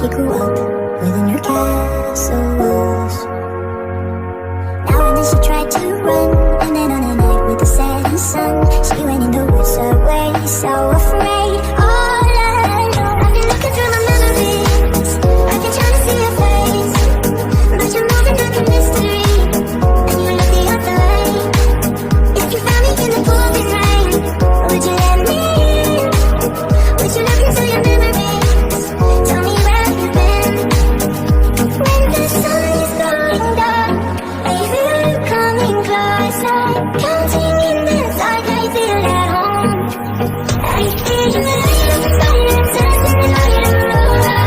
she grew up within her castle walls. Now and then she tried to run, and then on a night with the setting sun, she went in the woods away, so afraid, all alone. I've been looking through my memories, I've been trying to see your face, but you're moving like a mystery, and you look the other way. If you found me in the pouring rain, would you let me in? Would you look into your memories? Tell me where you've been. When the sun is going down, I feel you coming closer. Counting in the dark, I feel at home. I feel the light of the fire turning the light aurora.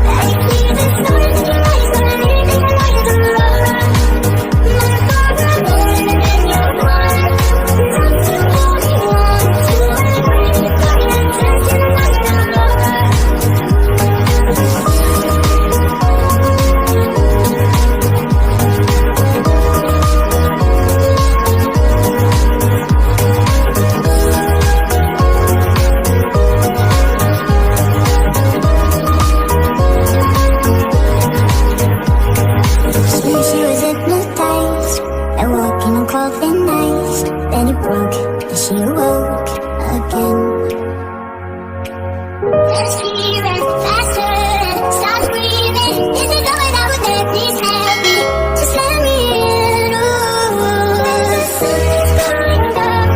I feel the storm in your eyes, but I'm leaving the light of aurora. My father born and then you're gone. I'm still holding on to a bright fire turning the light aurora. She was hypnotized and walking on coffin ice. Then it broke and she awoke again. Just keep it faster, stop breathing. Is it going out with me? Please help me, just let me in. Ooh, the sun is going down,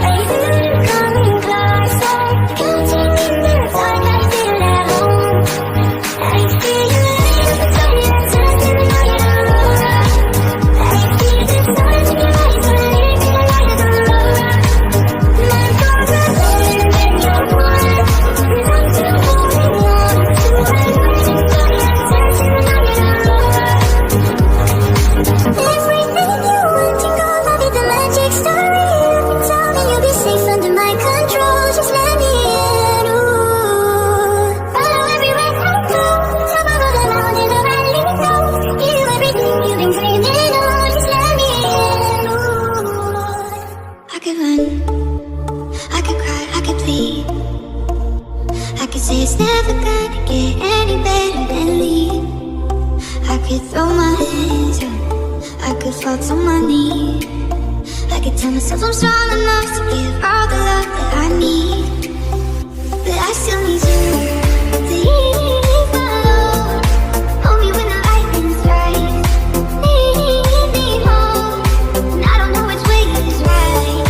I feel you coming closer. Counting in the dark, I feel at home. I feel the light of the fire turning the light aurora. I feel the stars in your eyes, but I'm leaving the light of aurora. My father born and then you're gone. I'm still holding on to a bright fire turning the light aurora. Everything you want to go, I'll be the magic story. You can tell me you'll be safe under my control. Just let me in. Ooh, follow everywhere I go. Top of the mountain, a valley snow. Give you everything you've been dreaming of. Just let me in. Ooh, I could run, I could cry, I could plead. I could say it's never gonna get any better than leave. I could throw my hands up, I could fall to my knees. I could tell myself I'm strong enough to give all the love that I need. But I still need you to ease my load. Hold me when the lightning strikes. Lead me home, and I don't know which way is right.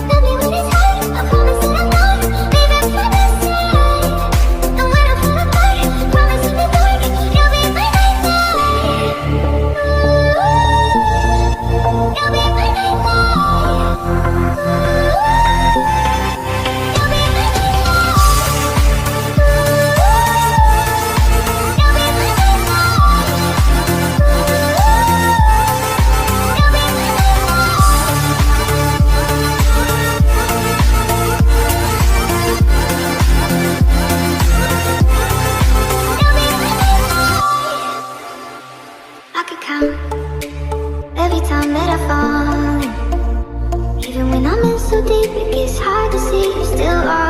Love me when it's hard, I promise that I'm not leaving by my side. And when I fall apart, promise in the dark, you'll be by my side. Ooh, you'll be by my side. I could count every time that I fall. Even when I'm in so deep, it gets hard to see you still are.